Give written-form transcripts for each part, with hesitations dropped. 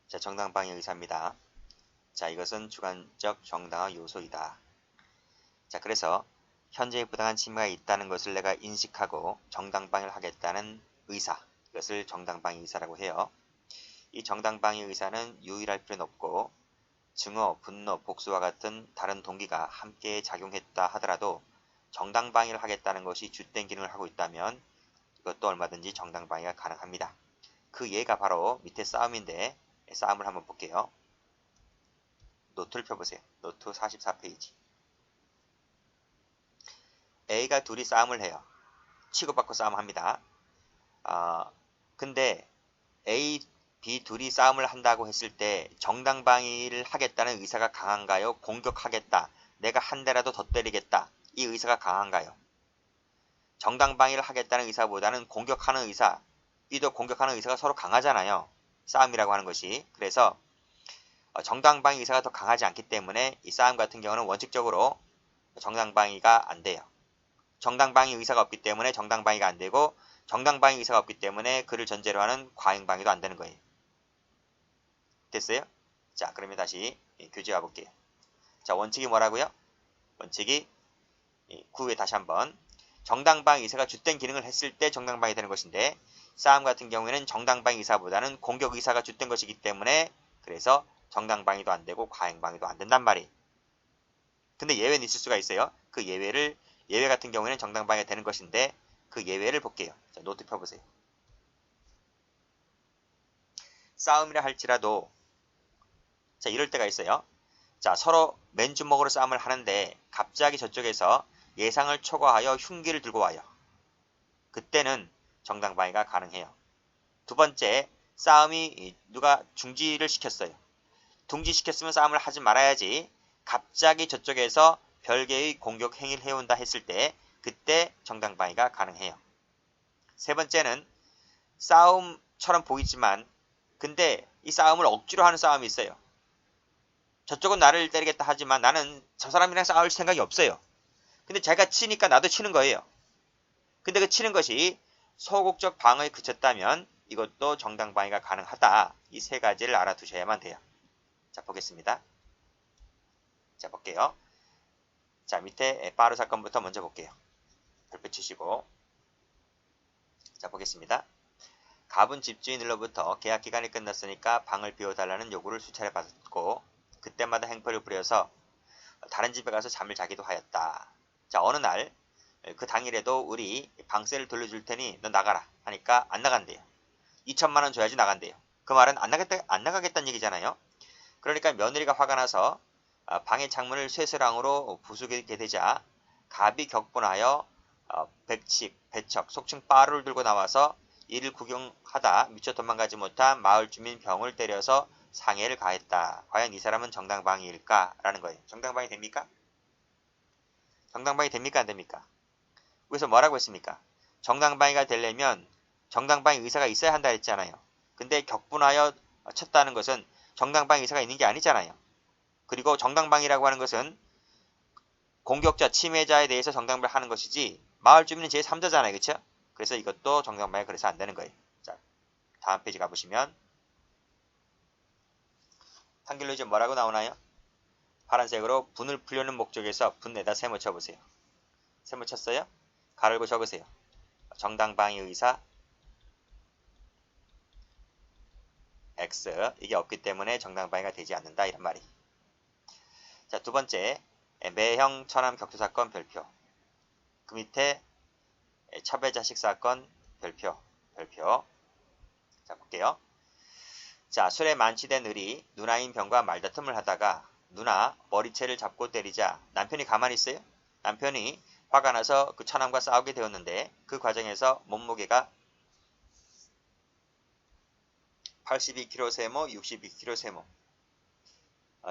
자, 정당방위 의사입니다. 자, 이것은 주관적 정당화 요소이다. 자, 그래서 현재의 부당한 침해가 있다는 것을 내가 인식하고 정당방위를 하겠다는 의사, 이것을 정당방위 의사라고 해요. 이 정당방위 의사는 유일할 필요는 없고 증오, 분노, 복수와 같은 다른 동기가 함께 작용했다 하더라도 정당방위를 하겠다는 것이 주된 기능을 하고 있다면 이것도 얼마든지 정당방위가 가능합니다. 그 예가 바로 밑에 싸움인데 싸움을 한번 볼게요. 노트를 펴보세요. 노트 44페이지. A가 둘이 싸움을 해요. 치고받고 싸움합니다. 근데 A, B 둘이 싸움을 한다고 했을 때 정당방위를 하겠다는 의사가 강한가요? 공격하겠다. 내가 한 대라도 더 때리겠다. 이 의사가 강한가요? 정당방위를 하겠다는 의사보다는 공격하는 의사, B도 공격하는 의사가 서로 강하잖아요. 싸움이라고 하는 것이. 그래서 정당방위 의사가 더 강하지 않기 때문에 이 싸움 같은 경우는 원칙적으로 정당방위가 안 돼요. 정당방위 의사가 없기 때문에 정당방위가 안 되고 정당방위 의사가 없기 때문에 그를 전제로 하는 과잉방위도 안 되는 거예요. 됐어요? 자, 그러면 다시 교재 와볼게요. 자, 원칙이 뭐라고요? 원칙이 9회 다시 한번 정당방위 의사가 주된 기능을 했을 때 정당방위 되는 것인데 싸움 같은 경우에는 정당방위 의사보다는 공격 의사가 주된 것이기 때문에 그래서 정당방위도 안 되고 과잉방위도 안 된단 말이에요. 근데 예외는 있을 수가 있어요. 그 예외 같은 경우에는 정당방위가 되는 것인데 그 예외를 볼게요. 자, 노트 펴보세요. 싸움이라 할지라도 자, 이럴 때가 있어요. 자, 서로 맨주먹으로 싸움을 하는데 갑자기 저쪽에서 예상을 초과하여 흉기를 들고 와요. 그때는 정당방위가 가능해요. 두 번째, 싸움이 누가 중지를 시켰어요. 중지시켰으면 싸움을 하지 말아야지 갑자기 저쪽에서 별개의 공격 행위를 해온다 했을 때 그때 정당방위가 가능해요. 세 번째는 싸움처럼 보이지만 근데 이 싸움을 억지로 하는 싸움이 있어요. 저쪽은 나를 때리겠다 하지만 나는 저 사람이랑 싸울 생각이 없어요. 근데 제가 치니까 나도 치는 거예요. 근데 그 치는 것이 소극적 방어에 그쳤다면 이것도 정당방위가 가능하다. 이 세 가지를 알아두셔야만 돼요. 자, 보겠습니다. 자, 볼게요. 자, 밑에 바로 사건부터 먼저 볼게요. 별표 치시고. 자, 보겠습니다. 갑은 집주인으로부터 계약 기간이 끝났으니까 방을 비워달라는 요구를 수차례 받았고 그때마다 행패를 부려서 다른 집에 가서 잠을 자기도 하였다. 자, 어느 날 그 당일에도 우리 방세를 돌려줄 테니 너 나가라 하니까 안 나간대요. 2천만 원 줘야지 나간대요. 그 말은 안 나가겠다는 얘기잖아요. 그러니까 며느리가 화가 나서 방의 창문을 쇠쇠랑으로 부수게 되자 갑이 격분하여 백칙, 배척, 속칭 빠루를 들고 나와서 이를 구경하다 미처 도망가지 못한 마을 주민 병을 때려서 상해를 가했다. 과연 이 사람은 정당방위일까? 라는 거예요. 정당방위 됩니까? 정당방위 됩니까? 안 됩니까? 그래서 뭐라고 했습니까? 정당방위가 되려면 정당방위 의사가 있어야 한다 했잖아요. 근데 격분하여 쳤다는 것은 정당방위 의사가 있는 게 아니잖아요. 그리고 정당방위라고 하는 것은 공격자, 침해자에 대해서 정당방위 하는 것이지 마을 주민은 제3자잖아요. 그렇죠? 그래서 이것도 정당방위가 그래서 안 되는 거예요. 자, 다음 페이지 가보시면 한글로 이제 뭐라고 나오나요? 파란색으로 분을 풀려는 목적에서 분에다 세모 쳐보세요. 세모 쳤어요? 가르고 적으세요. 정당방위 의사 X 이게 없기 때문에 정당방위가 되지 않는다 이런 말이. 자, 두 번째 매형 처남 격투사건 별표. 그 밑에 첩외자식 사건 별표. 자, 볼게요. 자, 술에 만취된 을이 누나인 병과 말다툼을 하다가 누나 머리채를 잡고 때리자 남편이 가만히 있어요? 남편이 화가 나서 그 처남과 싸우게 되었는데 그 과정에서 몸무게가 82kg 세모, 62kg 세모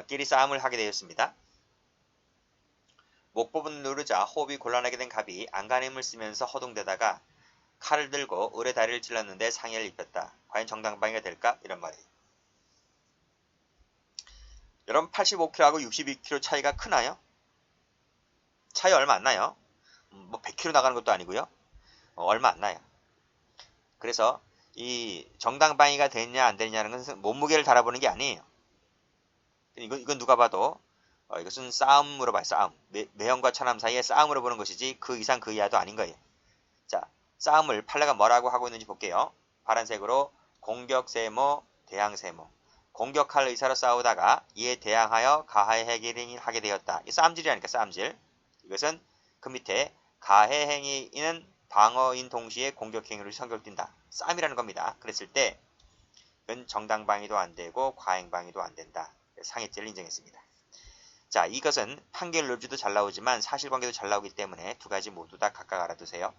끼리 싸움을 하게 되었습니다. 목 부분을 누르자 호흡이 곤란하게 된 갑이 안간힘을 쓰면서 허둥대다가 칼을 들고 을의 다리를 찔렀는데 상해를 입혔다. 과연 정당방위가 될까? 이런 말이에요. 여러분 85kg하고 62kg 차이가 크나요? 차이 얼마 안 나요. 뭐 100kg 나가는 것도 아니고요. 얼마 안 나요. 그래서 이 정당방위가 되느냐 안 되느냐는 것은 몸무게를 달아보는 게 아니에요. 이건 누가 봐도 이것은 싸움으로 봐요. 싸움. 매형과 처남 사이의 싸움으로 보는 것이지 그 이상 그 이하도 아닌 거예요. 자, 싸움을 판례가 뭐라고 하고 있는지 볼게요. 파란색으로 공격세모, 대항세모. 공격할 의사로 싸우다가 이에 대항하여 가해 행위를 하게 되었다. 이 싸움질이라니까 싸움질. 이것은 그 밑에 가해 행위는 방어인 동시에 공격 행위로 성격된다. 싸움이라는 겁니다. 그랬을 때 이건 정당방위도 안 되고 과잉방위도 안 된다. 상해죄를 인정했습니다. 자, 이것은 판결 논지도 잘 나오지만 사실관계도 잘 나오기 때문에 두 가지 모두 다 각각 알아두세요.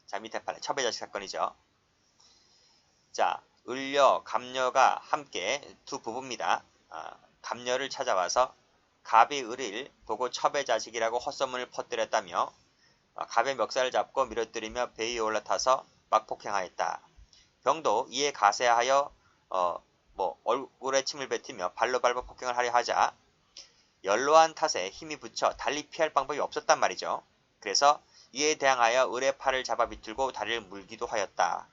자, 밑에 판례 첩외자식 사건이죠. 자, 을녀, 갑녀가 함께 두 부부입니다. 갑녀를 찾아와서 갑이 을을 보고 첩외자식이라고 헛소문을 퍼뜨렸다며 갑의 멱살을 잡고 밀어뜨리며 배 위에 올라타서 막 폭행하였다. 병도 이에 가세하여 얼굴에 침을 뱉으며 발로 밟아 폭행을 하려 하자 연로한 탓에 힘이 붙여 달리 피할 방법이 없었단 말이죠. 그래서 이에 대항하여 을의 팔을 잡아 비틀고 다리를 물기도 하였다.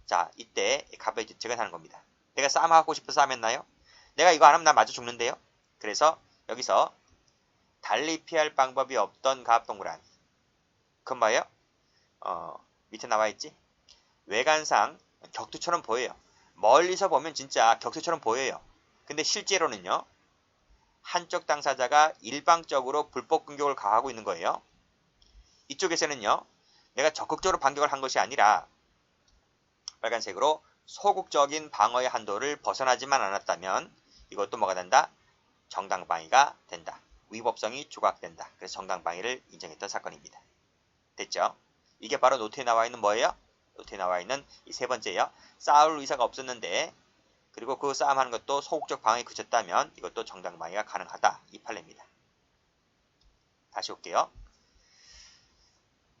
자, 이때 갑의 주책은 하는 겁니다. 내가 싸움하고 싶어서 싸움했나요? 내가 이거 안 하면 나 맞아 죽는데요? 그래서 여기서 달리 피할 방법이 없던 갑 동그라미. 그건 뭐예요? 밑에 나와있지? 외관상 격투처럼 보여요. 멀리서 보면 진짜 격투처럼 보여요. 근데 실제로는요. 한쪽 당사자가 일방적으로 불법 공격을 가하고 있는 거예요. 이쪽에서는요. 내가 적극적으로 반격을 한 것이 아니라 빨간색으로 소극적인 방어의 한도를 벗어나지만 않았다면 이것도 뭐가 된다? 정당방위가 된다. 위법성이 조각된다. 그래서 정당방위를 인정했던 사건입니다. 됐죠? 이게 바로 노트에 나와 있는 뭐예요? 노트에 나와 있는 이 세 번째예요. 싸울 의사가 없었는데 그리고 그 싸움하는 것도 소극적 방어에 그쳤다면 이것도 정당방위가 가능하다. 이 판례입니다. 다시 올게요.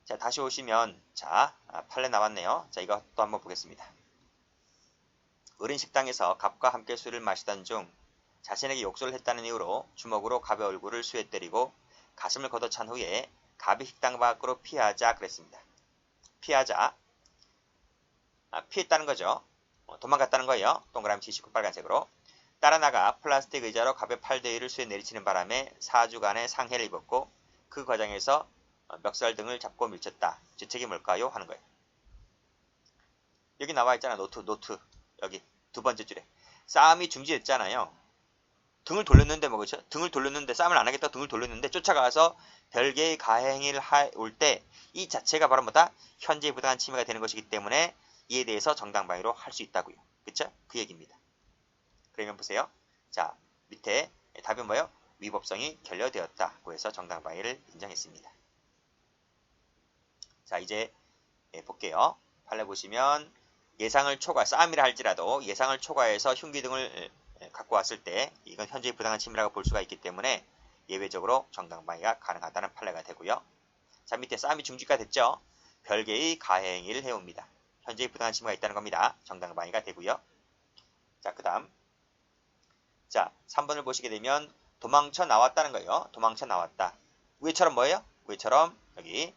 자, 다시 오시면 자, 판례 나왔네요. 자, 이거 또 한번 보겠습니다. 을인 식당에서 갑과 함께 술을 마시던 중 자신에게 욕설을 했다는 이유로 주먹으로 갑의 얼굴을 수에 때리고 가슴을 걷어찬 후에 갑이 식당 밖으로 피하자 그랬습니다. 피하자. 피했다는 거죠. 도망갔다는 거예요. 동그라미 치시고 빨간색으로. 따라 나가 플라스틱 의자로 갑의 팔대위를 수에 내리치는 바람에 4주간의 상해를 입었고 그 과정에서 멱살 등을 잡고 밀쳤다. 주책이 뭘까요? 하는 거예요. 여기 나와 있잖아. 노트. 여기 두 번째 줄에. 싸움이 중지됐잖아요. 등을 돌렸는데 뭐 그렇죠? 등을 돌렸는데 싸움을 안 하겠다 등을 돌렸는데 쫓아가서 별개의 가해 행위를 올 때 이 자체가 바로 뭐다? 현재에 부당한 침해가 되는 것이기 때문에 이에 대해서 정당방위로 할 수 있다고요. 그쵸? 그 얘기입니다. 그러면 보세요. 자, 밑에 답이 뭐예요? 위법성이 결여되었다고 해서 정당방위를 인정했습니다. 자, 이제 볼게요. 판례 보시면 예상을 초과, 싸움이라 할지라도 예상을 초과해서 흉기 등을 갖고 왔을 때 이건 현재의 부당한 침해라고 볼 수가 있기 때문에 예외적으로 정당방위가 가능하다는 판례가 되고요. 자, 밑에 싸움이 중지가 됐죠. 별개의 가해 행위를 해옵니다. 현재의 부당한 침해가 있다는 겁니다. 정당방위가 되고요. 자, 그 다음 자, 3번을 보시게 되면 도망쳐 나왔다는 거예요. 도망쳐 나왔다. 위에처럼 뭐예요? 위에처럼 여기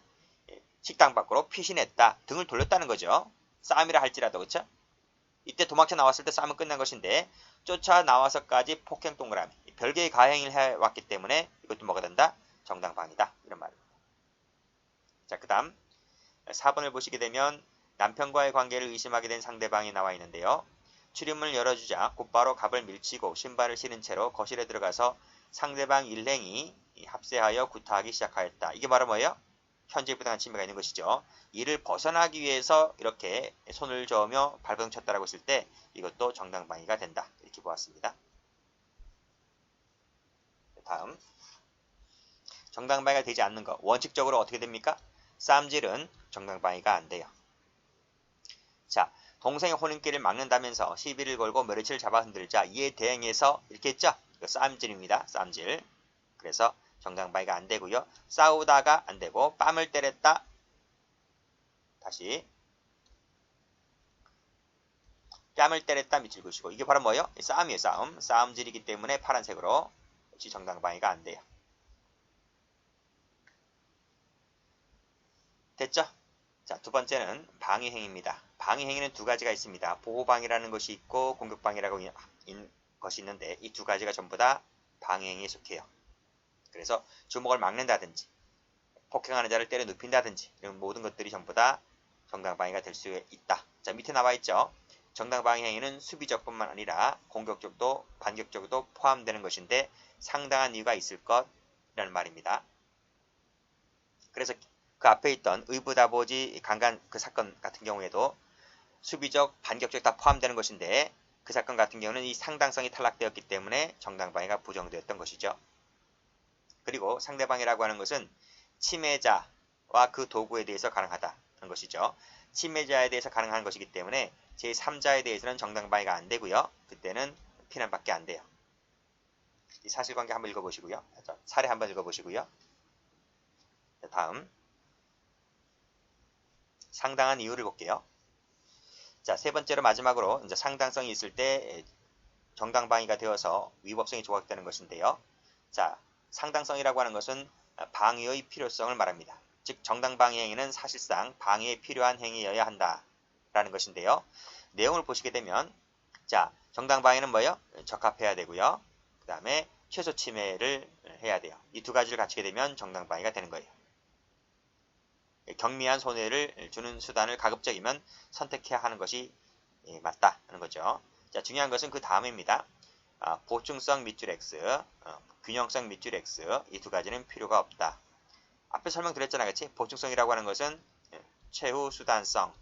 식당 밖으로 피신했다. 등을 돌렸다는 거죠. 싸움이라 할지라도 그렇죠? 이때 도망쳐 나왔을 때 싸움은 끝난 것인데 쫓아 나와서까지 폭행 동그라미 별개의 가해행위를 해왔기 때문에 이것도 뭐가 된다? 정당방위다. 이런 말입니다. 자, 그 다음 4번을 보시게 되면 남편과의 관계를 의심하게 된 상대방이 나와 있는데요. 출입문을 열어주자 곧바로 갑을 밀치고 신발을 신은 채로 거실에 들어가서 상대방 일행이 합세하여 구타하기 시작하였다. 이게 바로 뭐예요? 현재 부당한 침해가 있는 것이죠. 이를 벗어나기 위해서 이렇게 손을 저으며 발버둥 쳤다라고 했을 때 이것도 정당방위가 된다. 이렇게 보았습니다. 다음 정당방위가 되지 않는 것. 원칙적으로 어떻게 됩니까? 싸움질은 정당방위가 안 돼요. 자, 동생의 혼인길을 막는다면서 시비를 걸고 며느리를 잡아 흔들자 이에 대응해서 이렇게 했죠. 이거 싸움질입니다. 싸움질. 그래서 정당방위가 안 되고요. 싸우다가 안 되고 뺨을 때렸다. 다시 뺨을 때렸다 밑줄 그으시고 이게 바로 뭐예요? 싸움이에요. 싸움. 싸움질이기 때문에 파란색으로 역시 정당방위가 안 돼요. 됐죠? 자, 두 번째는 방위행위입니다. 방해 행위는 두 가지가 있습니다. 보호방해라는 것이 있고 공격방해라고 것이 있는데 이 두 가지가 전부 다 방해 행위에 속해요. 그래서 주먹을 막는다든지 폭행하는 자를 때려 눕힌다든지 이런 모든 것들이 전부 다 정당방해가 될 수 있다. 자, 밑에 나와 있죠. 정당방해 행위는 수비적뿐만 아니라 공격적도 반격적도 포함되는 것인데 상당한 이유가 있을 것이라는 말입니다. 그래서 그 앞에 있던 의붓아버지 강간 그 사건 같은 경우에도 수비적, 반격적 다 포함되는 것인데 그 사건 같은 경우는 이 상당성이 탈락되었기 때문에 정당방해가 부정되었던 것이죠. 그리고 상대방해라고 하는 것은 침해자와 그 도구에 대해서 가능하다는 것이죠. 침해자에 대해서 가능한 것이기 때문에 제3자에 대해서는 정당방해가 안 되고요. 그때는 피난밖에 안 돼요. 이 사실관계 한번 읽어보시고요. 사례 한번 읽어보시고요. 다음 상당한 이유를 볼게요. 자, 세 번째로 마지막으로 이제 상당성이 있을 때 정당방위가 되어서 위법성이 조각되는 것인데요. 자, 상당성이라고 하는 것은 방위의 필요성을 말합니다. 즉 정당방위 행위는 사실상 방위에 필요한 행위여야 한다라는 것인데요. 내용을 보시게 되면 자, 정당방위는 뭐예요? 적합해야 되고요. 그 다음에 최소 침해를 해야 돼요. 이 두 가지를 갖추게 되면 정당방위가 되는 거예요. 경미한 손해를 주는 수단을 가급적이면 선택해야 하는 것이 맞다는 거죠. 자, 중요한 것은 그 다음입니다. 보충성 밑줄 X, 균형성 밑줄 X 이 두 가지는 필요가 없다. 앞에 설명드렸잖아, 그치? 보충성이라고 하는 것은 최후 수단성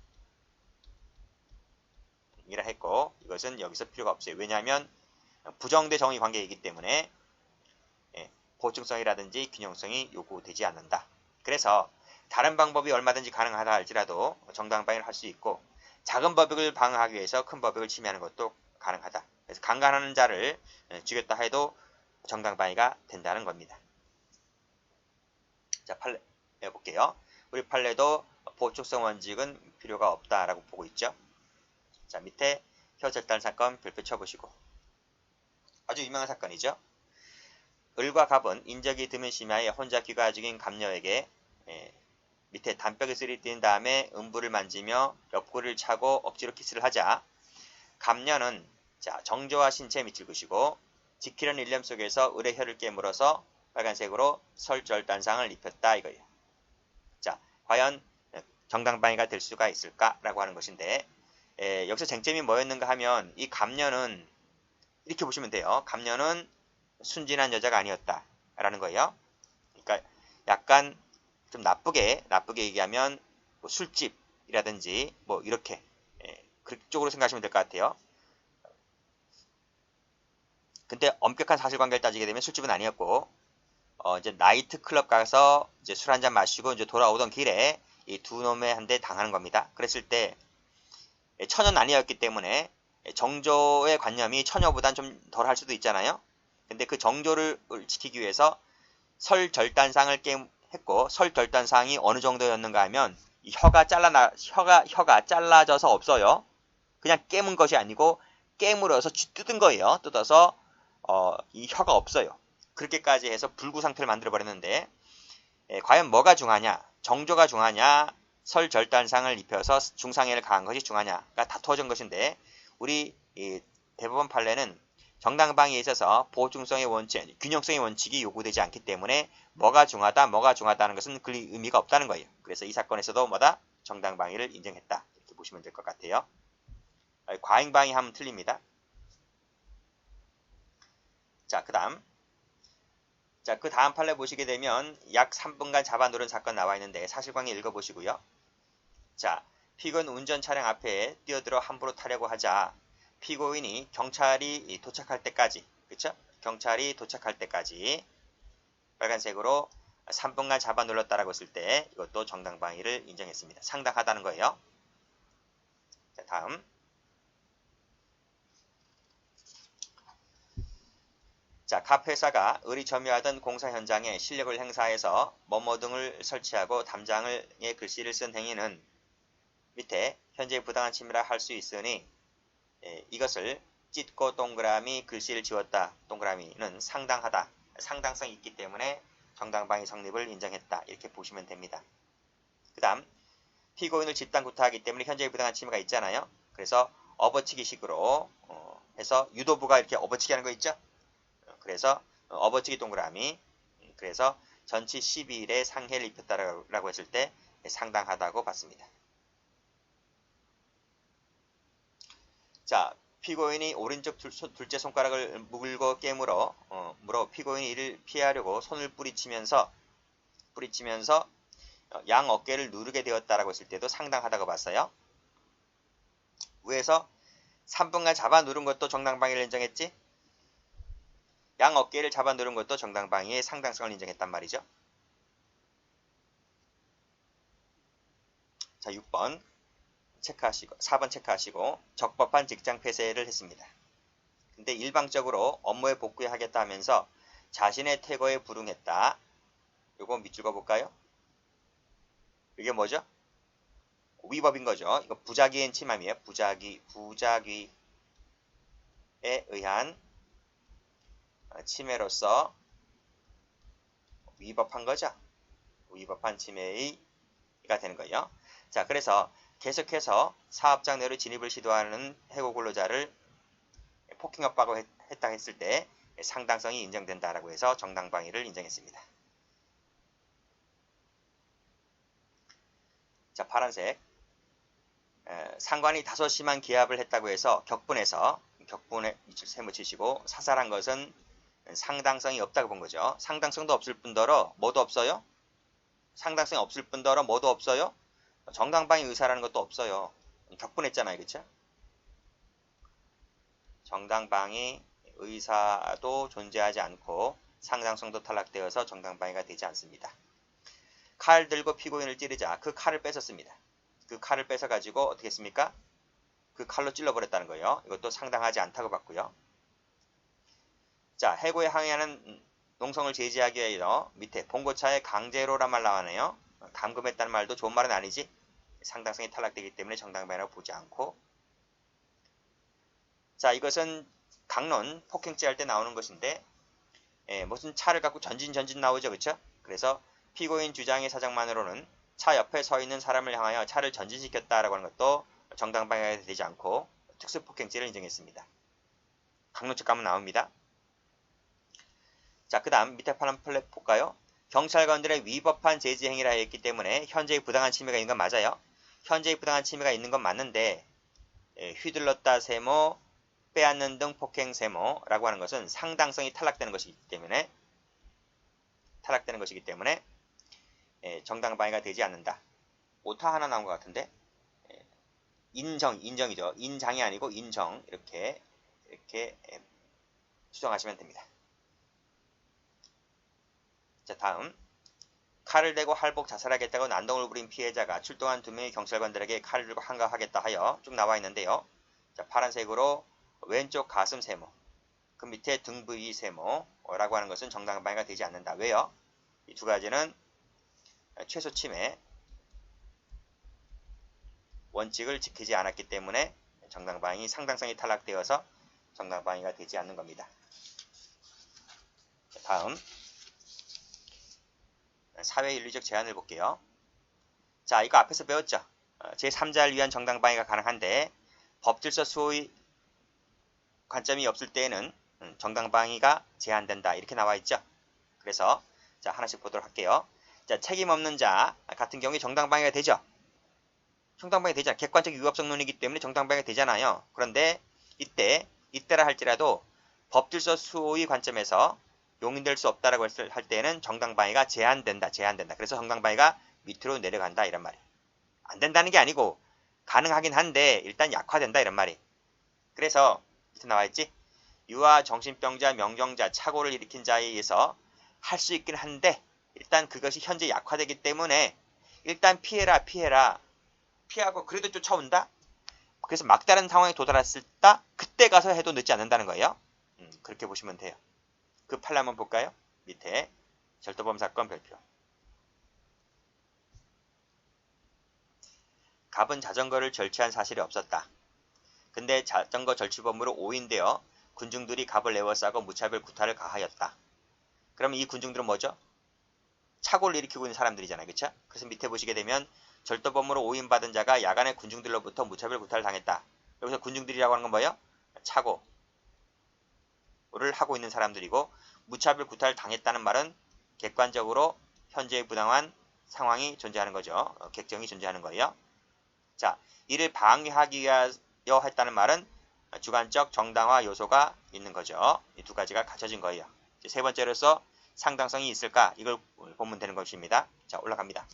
이라 했고 이것은 여기서 필요가 없어요. 왜냐하면 부정대 정의 관계이기 때문에 보충성이라든지 균형성이 요구되지 않는다. 그래서 다른 방법이 얼마든지 가능하다 할지라도 정당방위를 할 수 있고 작은 법익을 방어하기 위해서 큰 법익을 침해하는 것도 가능하다. 그래서 강간하는 자를 죽였다 해도 정당방위가 된다는 겁니다. 자, 판례 해볼게요. 우리 판례도 보충성 원칙은 필요가 없다라고 보고 있죠. 자, 밑에 혀절단 사건 별표 쳐보시고 아주 유명한 사건이죠. 을과 갑은 인적이 드문 심야에 혼자 귀가 죽인 갑녀에게 밑에 담벼락에 쓰리뛴 다음에 음부를 만지며 옆구리를 차고 억지로 키스를 하자 갑녀는 자, 정조와 신체 밑을 그시고 지키려는 일념 속에서 을의 혀를 깨물어서 빨간색으로 설절단상을 입혔다 이거예요. 자, 과연 정당방위가 될 수가 있을까라고 하는 것인데 여기서 쟁점이 뭐였는가 하면 이 갑녀는 이렇게 보시면 돼요. 갑녀는 순진한 여자가 아니었다라는 거예요. 그러니까 약간 좀 나쁘게 얘기하면 뭐 술집이라든지 뭐 이렇게 그쪽으로 생각하시면 될 것 같아요. 근데 엄격한 사실관계를 따지게 되면 술집은 아니었고 이제 나이트 클럽 가서 이제 술 한잔 마시고 이제 돌아오던 길에 이 두 놈한테 당하는 겁니다. 그랬을 때 처녀는 아니었기 때문에 정조의 관념이 처녀보단 좀 덜 할 수도 있잖아요. 근데 그 정조를 지키기 위해서 설절단상을 했고 설절단상이 어느 정도였는가 하면 이 혀가 잘라져서 없어요. 그냥 깨문 것이 아니고 깨물어서 뜯은 거예요. 뜯어서 이 혀가 없어요. 그렇게까지 해서 불구 상태를 만들어 버렸는데 과연 뭐가 중하냐? 정조가 중하냐? 설절단상을 입혀서 중상해를 가한 것이 중하냐가 다투어진 것인데 우리 대법원 판례는 정당방위에 있어서 보충성의 원칙, 균형성의 원칙이 요구되지 않기 때문에 뭐가 중하다는 것은 그 의미가 없다는 거예요. 그래서 이 사건에서도 뭐다? 정당방위를 인정했다. 이렇게 보시면 될 것 같아요. 과잉방위 하면 틀립니다. 자, 그 다음 판례 보시게 되면 약 3분간 잡아 누른 사건 나와 있는데 사실관계 읽어보시고요. 자, 피고인 운전 차량 앞에 뛰어들어 함부로 타려고 하자 피고인이 경찰이 도착할 때까지, 그쵸? 경찰이 도착할 때까지 빨간색으로 3분간 잡아 눌렀다라고 했을 때 이것도 정당방위를 인정했습니다. 상당하다는 거예요. 자, 다음. 자, 갑 회사가 을이 점유하던 공사 현장에 실력을 행사해서 뭐뭐 등을 설치하고 담장에 글씨를 쓴 행위는 밑에 현재 부당한 침해라 할 수 있으니 이것을 찢고 동그라미 글씨를 지웠다. 동그라미는 상당하다. 상당성이 있기 때문에 정당방위 성립을 인정했다. 이렇게 보시면 됩니다. 그 다음 피고인을 집단 구타하기 때문에 현재의 부당한 침해가 있잖아요. 그래서 업어치기식으로 해서 유도부가 이렇게 업어치기 하는 거 있죠. 그래서 업어치기 동그라미. 그래서 전치 12일의 상해를 입혔다라고 했을 때 상당하다고 봤습니다. 자, 피고인이 오른쪽 둘째 손가락을 물고 깨물어 피고인이 이를 피하려고 손을 뿌리치면서 양 어깨를 누르게 되었다라고 했을 때도 상당하다고 봤어요. 위에서 3분간 잡아 누른 것도 정당방위를 인정했지? 양 어깨를 잡아 누른 것도 정당방위의 상당성을 인정했단 말이죠. 자, 6번 체크하시고 4번 체크하시고 적법한 직장 폐쇄를 했습니다. 근데 일방적으로 업무에 복귀하겠다 하면서 자신의 퇴거에 불응했다. 요거 밑줄 그어볼까요? 이게 뭐죠? 위법인 거죠. 이거 부작위인 침함이에요. 부작위에 의한 침해로서 위법한 거죠. 위법한 침해가 되는 거예요. 자, 그래서 계속해서 사업장 내로 진입을 시도하는 해고 근로자를 폭행협박을 했다 했을 때 상당성이 인정된다라고 해서 정당방위를 인정했습니다. 자, 파란색. 상관이 다소 심한 기합을 했다고 해서 격분에 세모 치시고 사살한 것은 상당성이 없다고 본 거죠. 상당성도 없을 뿐더러 뭐도 없어요? 상당성이 없을 뿐더러 뭐도 없어요? 정당방위 의사라는 것도 없어요. 격분했잖아요. 그렇죠? 정당방위 의사도 존재하지 않고 상당성도 탈락되어서 정당방위가 되지 않습니다. 칼 들고 피고인을 찌르자 그 칼을 뺏었습니다. 그 칼을 뺏어가지고 어떻게 했습니까? 그 칼로 찔러버렸다는 거예요. 이것도 상당하지 않다고 봤고요. 자, 해고에 항의하는 농성을 제지하기 위하여 밑에 봉고차에 강제로란 말 나왔네요. 감금했다는 말도 좋은 말은 아니지. 상당성이 탈락되기 때문에 정당방위라고 보지 않고. 자, 이것은 강론 폭행죄 할 때 나오는 것인데 무슨 차를 갖고 전진 나오죠. 그렇죠? 그래서 피고인 주장의 사정만으로는 차 옆에 서 있는 사람을 향하여 차를 전진시켰다라고 하는 것도 정당방위가 되지 않고 특수폭행죄를 인정했습니다. 강론책 가면 나옵니다. 자, 그 다음 밑에 파란 플랫 볼까요? 경찰관들의 위법한 제지 행위를 하였기 때문에 현재의 부당한 침해가 있는 건 맞아요. 현재의 부당한 침해가 있는 건 맞는데 휘둘렀다 세모, 빼앗는 등 폭행 세모라고 하는 것은 상당성이 탈락되는 것이기 때문에 정당방위가 되지 않는다. 오타 하나 나온 것 같은데 인정이죠. 인장이 아니고 인정 이렇게 수정하시면 됩니다. 자, 다음 칼을 대고 할복 자살하겠다고 난동을 부린 피해자가 출동한 2명의 경찰관들에게 칼을 들고 항거하겠다 하여 쭉 나와 있는데요. 자, 파란색으로 왼쪽 가슴 세모, 그 밑에 등 부위 세모라고 하는 것은 정당방위가 되지 않는다. 왜요? 이 두 가지는 최소 침해 원칙을 지키지 않았기 때문에 정당방위 상당성이 탈락되어서 정당방위가 되지 않는 겁니다. 다음 사회윤리적 제한을 볼게요. 자, 이거 앞에서 배웠죠. 제3자를 위한 정당방위가 가능한데 법질서 수호의 관점이 없을 때에는 정당방위가 제한된다 이렇게 나와 있죠. 그래서 자, 하나씩 보도록 할게요. 자, 책임 없는 자 같은 경우에 정당방위가 되죠. 정당방위 되잖아. 객관적 위법성 논이기 때문에 정당방위가 되잖아요. 그런데 이때라 할지라도 법질서 수호의 관점에서 용인될 수 없다라고 할 때는 정당방위가 제한된다. 그래서 정당방위가 밑으로 내려간다 이런 말이. 안 된다는 게 아니고 가능하긴 한데 일단 약화된다 이런 말이. 그래서 밑에 나와 있지. 유아 정신병자 명정자 착오를 일으킨 자에 의해서 할 수 있긴 한데 일단 그것이 현재 약화되기 때문에 일단 피하고 그래도 쫓아온다. 그래서 막다른 상황에 도달했을 때 그때 가서 해도 늦지 않는다는 거예요. 그렇게 보시면 돼요. 그 판례 한번 볼까요? 밑에 절도범 사건 별표. 갑은 자전거를 절취한 사실이 없었다. 근데 자전거 절취범으로 오인되어 군중들이 갑을 에워싸고 무차별 구타를 가하였다. 그러면 이 군중들은 뭐죠? 착오를 일으키고 있는 사람들이잖아요. 그쵸? 그래서 밑에 보시게 되면 절도범으로 오인받은 자가 야간에 군중들로부터 무차별 구타를 당했다. 여기서 군중들이라고 하는 건 뭐예요? 차고를 하고 있는 사람들이고, 무차별 구타를 당했다는 말은 객관적으로 현재의 부당한 상황이 존재하는 거죠. 객정이 존재하는 거예요. 자, 이를 방위하기 위하여 했다는 말은 주관적 정당화 요소가 있는 거죠. 이 두 가지가 갖춰진 거예요. 세 번째로서 상당성이 있을까? 이걸 보면 되는 것입니다. 자, 올라갑니다.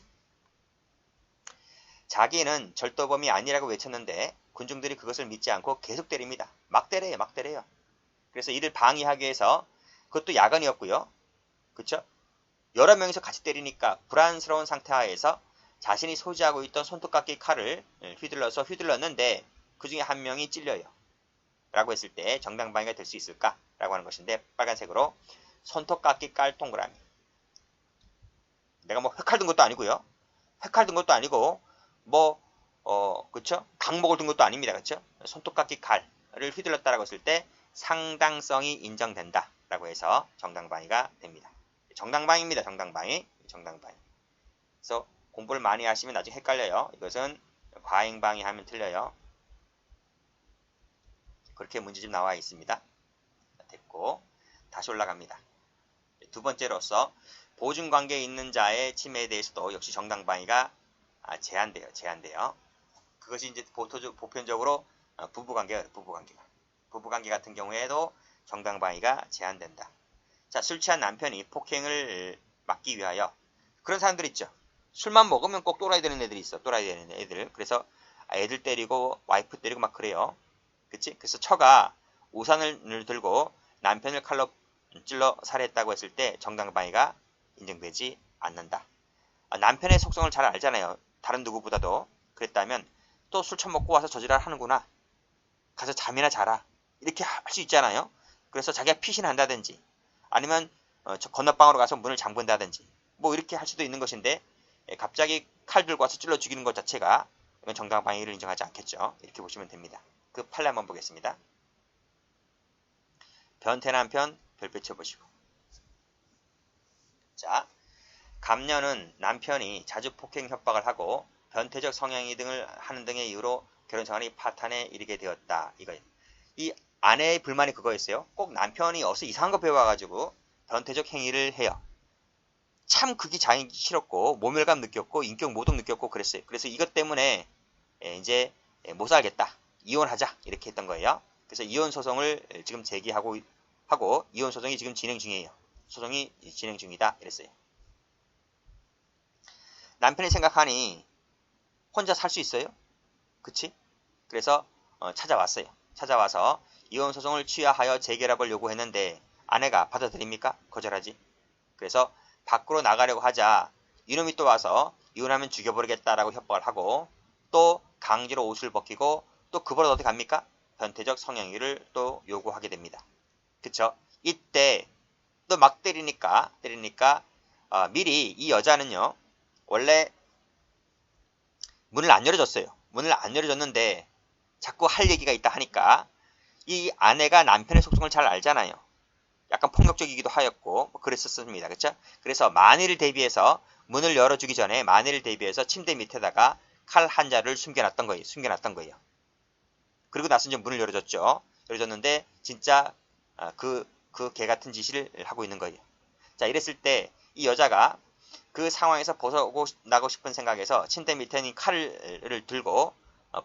자기는 절도범이 아니라고 외쳤는데 군중들이 그것을 믿지 않고 계속 때립니다. 막 때려요. 막 때려요. 그래서 이를 방위하기 위해서, 그것도 야간이었고요. 그쵸? 여러 명이서 같이 때리니까 불안스러운 상태 하에서 자신이 소지하고 있던 손톱깎이 칼을 휘둘렀는데 그 중에 한 명이 찔려요. 라고 했을 때 정당방위가 될 수 있을까? 라고 하는 것인데, 빨간색으로 손톱깎이 깔 동그라미. 내가 뭐 회칼 든 것도 아니고요. 회칼 든 것도 아니고 그쵸? 강목을 든 것도 아닙니다. 그쵸? 손톱깎이 칼을 휘둘렀다라고 했을 때 상당성이 인정된다. 라고 해서 정당방위가 됩니다. 정당방위입니다. 정당방위. 정당방위. 그래서 공부를 많이 하시면 나중에 헷갈려요. 이것은 과잉방위 하면 틀려요. 그렇게 문제집 나와 있습니다. 됐고, 다시 올라갑니다. 두 번째로서 보증관계에 있는 자의 침해에 대해서도 역시 정당방위가 제한돼요. 그것이 이제 보편적으로 부부관계가. 부부관계 같은 경우에도 정당방위가 제한된다. 자, 술 취한 남편이 폭행을 막기 위하여, 그런 사람들 있죠. 술만 먹으면 꼭 또라이 되는 애들이 있어. 또라이 되는 애들. 그래서 애들 때리고 와이프 때리고 막 그래요. 그치? 그래서 처가 우산을 들고 남편을 칼로 찔러 살해했다고 했을 때 정당방위가 인정되지 않는다. 남편의 속성을 잘 알잖아요. 다른 누구보다도. 그랬다면 또 술 처먹고 와서 저지랄 하는구나. 가서 잠이나 자라. 이렇게 할 수 있잖아요. 그래서 자기가 피신한다든지 아니면 저 건너방으로 가서 문을 잠근다든지 뭐 이렇게 할 수도 있는 것인데, 갑자기 칼 들고 와서 찔러 죽이는 것 자체가 이건 정당방위를 인정하지 않겠죠. 이렇게 보시면 됩니다. 그 판례 한번 보겠습니다. 변태 남편 별표 쳐보시고. 자, 감녀는 남편이 자주 폭행 협박을 하고 변태적 성향이 등을 하는 등의 이유로 결혼생활이 파탄에 이르게 되었다. 이거예요. 이 아내의 불만이 그거였어요. 꼭 남편이 어서 이상한 거 배워가지고 변태적 행위를 해요. 참 그게 자기 싫었고 모멸감 느꼈고 인격 모독 느꼈고 그랬어요. 그래서 이것 때문에 이제 못 살겠다. 이혼하자. 이렇게 했던 거예요. 그래서 이혼 소송을 지금 제기하고 이혼 소송이 지금 진행 중이에요. 소송이 진행 중이다. 이랬어요. 남편이 생각하니 혼자 살 수 있어요? 그치? 그래서 찾아왔어요. 찾아와서 이혼 소송을 취하하여 재결합을 요구했는데 아내가 받아들입니까? 거절하지. 그래서 밖으로 나가려고 하자 이놈이 또 와서 이혼하면 죽여버리겠다라고 협박을 하고 또 강제로 옷을 벗기고 또 그 버릇 어디 갑니까? 변태적 성행위를 또 요구하게 됩니다. 그쵸? 이때 또 막 때리니까 미리 이 여자는요 원래 문을 안 열어줬어요. 문을 안 열어줬는데 자꾸 할 얘기가 있다 하니까 이 아내가 남편의 속성을 잘 알잖아요. 약간 폭력적이기도 하였고 뭐 그랬었습니다. 그쵸? 그래서 만일을 대비해서 문을 열어주기 전에 만일을 대비해서 침대 밑에다가 칼 한 자를 숨겨놨던 거예요. 그리고 나서 이제 문을 열어줬죠. 열어줬는데 진짜 그 개 같은 짓을 하고 있는 거예요. 자, 이랬을 때 이 여자가 그 상황에서 벗어나고 싶은 생각에서 침대 밑에 있는 칼을 들고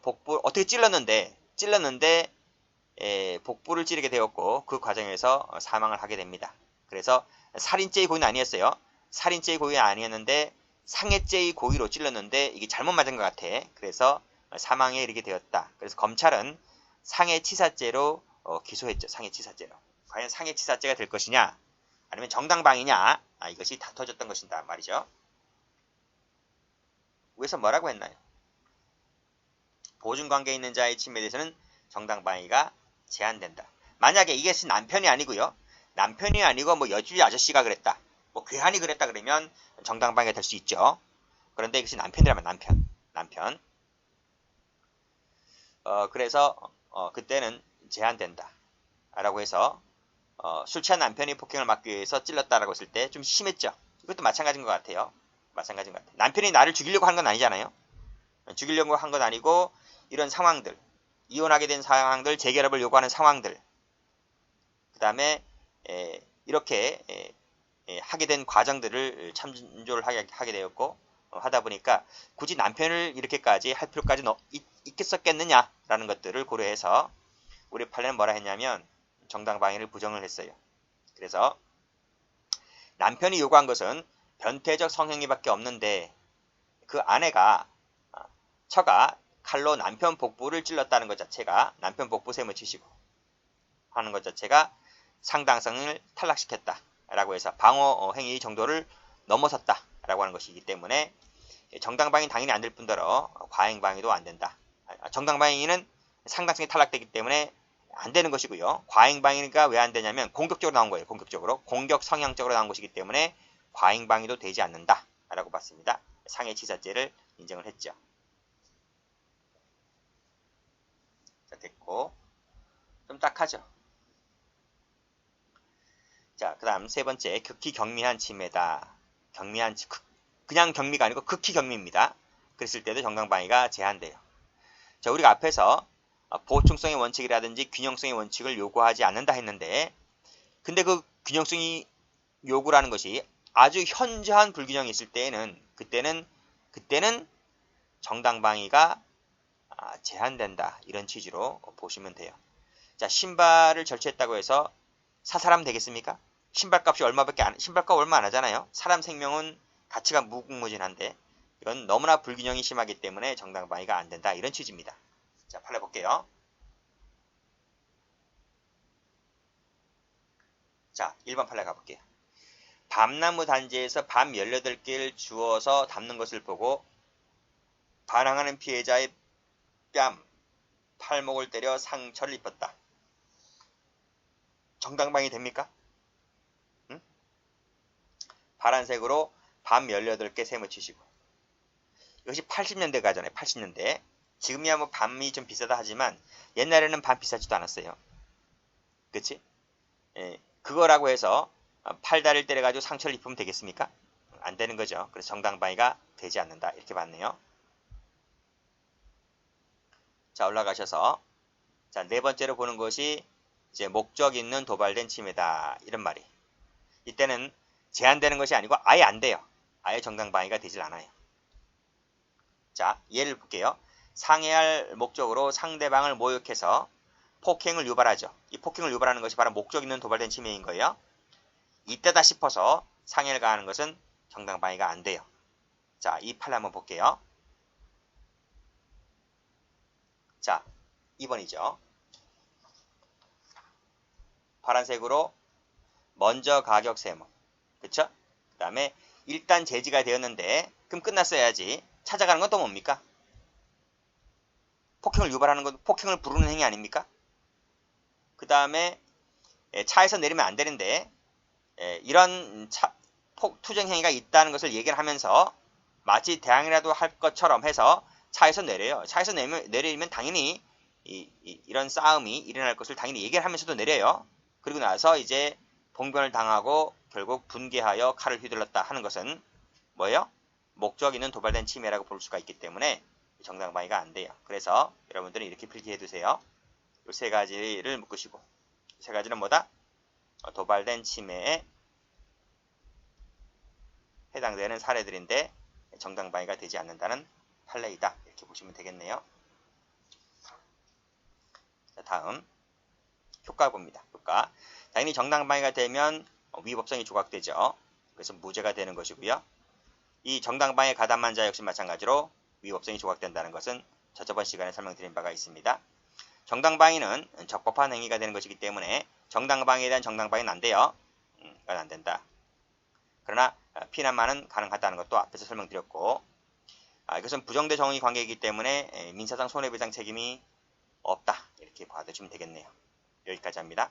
복부 어떻게 찔렀는데 복부를 찌르게 되었고 그 과정에서 사망을 하게 됩니다. 그래서 살인죄의 고의는 아니었어요. 살인죄의 고의는 아니었는데 상해죄의 고의로 찔렀는데 이게 잘못 맞은 것 같아. 그래서 사망에 이르게 되었다. 그래서 검찰은 상해치사죄로 기소했죠. 상해치사죄로. 과연 상해치사죄가 될 것이냐 아니면 정당방위냐, 이것이 다퉈졌던 것이다 말이죠. 위에서 뭐라고 했나요? 보증관계에 있는 자의 침해에 대해서는 정당방위가 제한된다. 만약에 이게 남편이 아니고요. 남편이 아니고 뭐 여주의 아저씨가 그랬다. 뭐 괴한이 그랬다 그러면 정당방위가 될 수 있죠. 그런데 이것이 남편이라면 남편. 그래서 그때는 제한된다. 라고 해서 술 취한 남편이 폭행을 막기 위해서 찔렀다라고 했을 때 좀 심했죠. 이것도 마찬가지인 것 같아요. 남편이 나를 죽이려고 하는 건 아니잖아요. 죽이려고 한 건 아니고 이런 상황들, 이혼하게 된 상황들, 재결합을 요구하는 상황들, 그 다음에 이렇게 하게 된 과정들을 참조를 하게 되었고 하다 보니까 굳이 남편을 이렇게까지 할 필요까지 있겠었겠느냐라는 것들을 고려해서 우리 판례는 뭐라 했냐면 정당방위를 부정을 했어요. 그래서 남편이 요구한 것은 변태적 성행위밖에 없는데 그 아내가 처가 칼로 남편 복부를 찔렀다는 것 자체가 남편 복부 셈을 치시고 하는 것 자체가 상당성을 탈락시켰다라고 해서 방어 행위 정도를 넘어섰다라고 하는 것이기 때문에 정당방위는 당연히 안 될 뿐더러 과잉방위도 안 된다. 정당방위는 상당성이 탈락되기 때문에 안 되는 것이고요. 과잉방위가 왜 안 되냐면 공격적으로 나온 거예요. 공격적으로. 공격 성향적으로 나온 것이기 때문에 과잉방위도 되지 않는다 라고 봤습니다. 상해치사죄를 인정을 했죠. 자, 됐고 좀 딱하죠. 자, 그 다음 세 번째, 극히 경미한 침해다. 그냥 경미가 아니고 극히 경미입니다. 그랬을 때도 정당방위가 제한돼요. 자, 우리가 앞에서 보충성의 원칙이라든지 균형성의 원칙을 요구하지 않는다 했는데, 근데 그 균형성이 요구라는 것이 아주 현저한 불균형이 있을 때에는, 그때는 정당방위가 제한된다. 이런 취지로 보시면 돼요. 자, 신발을 절취했다고 해서 사살하면 되겠습니까? 신발값 얼마 안 하잖아요. 사람 생명은 가치가 무궁무진한데 이건 너무나 불균형이 심하기 때문에 정당방위가 안 된다. 이런 취지입니다. 자, 판례 볼게요. 자, 1번 판례 가볼게요. 밤나무 단지에서 밤 18개를 주워서 담는 것을 보고 반항하는 피해자의 뺨, 팔목을 때려 상처를 입혔다. 정당방위 됩니까? 응? 파란색으로 밤 18개 셈을 치시고. 이것이 80년대 가잖아요. 80년대. 지금이야 뭐 밤이 좀 비싸다 하지만 옛날에는 밤 비싸지도 않았어요. 그치? 그거라고 해서 팔다리를 때려가지고 상처를 입으면 되겠습니까? 안 되는 거죠. 그래서 정당방위가 되지 않는다. 이렇게 봤네요. 자, 올라가셔서 자, 네 번째로 보는 것이 이제 목적 있는 도발된 침해다. 이런 말이. 이때는 제한되는 것이 아니고 아예 안 돼요. 아예 정당방위가 되질 않아요. 자, 예를 볼게요. 상해할 목적으로 상대방을 모욕해서 폭행을 유발하죠. 이 폭행을 유발하는 것이 바로 목적 있는 도발된 침해인 거예요. 이때다 싶어서 상해를 가하는 것은 정당방위가 안 돼요. 자, 이 판례 한번 볼게요. 자, 2번이죠. 파란색으로 먼저 가격 세모. 그쵸? 그 다음에 일단 제지가 되었는데 그럼 끝났어야지. 찾아가는 건 또 뭡니까? 폭행을 유발하는 건 폭행을 부르는 행위 아닙니까? 그 다음에 차에서 내리면 안 되는데 이런 투쟁 행위가 있다는 것을 얘기를 하면서 마치 대항이라도 할 것처럼 해서 차에서 내려요. 차에서 내리면 당연히 이런 싸움이 일어날 것을 당연히 얘기를 하면서도 내려요. 그리고 나서 이제 봉변을 당하고 결국 분개하여 칼을 휘둘렀다 하는 것은 뭐예요? 목적 있는 도발된 침해라고 볼 수가 있기 때문에 정당방위가 안 돼요. 그래서 여러분들은 이렇게 필기해 두세요. 이 세 가지를 묶으시고, 세 가지는 뭐다? 도발된 침해에 해당되는 사례들인데 정당방위가 되지 않는다는 판례이다. 이렇게 보시면 되겠네요. 자, 다음 효과 봅니다. 효과. 당연히 정당방위가 되면 위법성이 조각되죠. 그래서 무죄가 되는 것이고요. 이 정당방위에 가담한 자 역시 마찬가지로 위법성이 조각된다는 것은 저번 시간에 설명드린 바가 있습니다. 정당방위는 적법한 행위가 되는 것이기 때문에 정당방위에 대한 정당방위는 안 돼요. 이건 안 된다. 그러나 피난만은 가능하다는 것도 앞에서 설명드렸고, 이것은 부정대 정의 관계이기 때문에 민사상 손해배상 책임이 없다. 이렇게 봐주시면 되겠네요. 여기까지 합니다.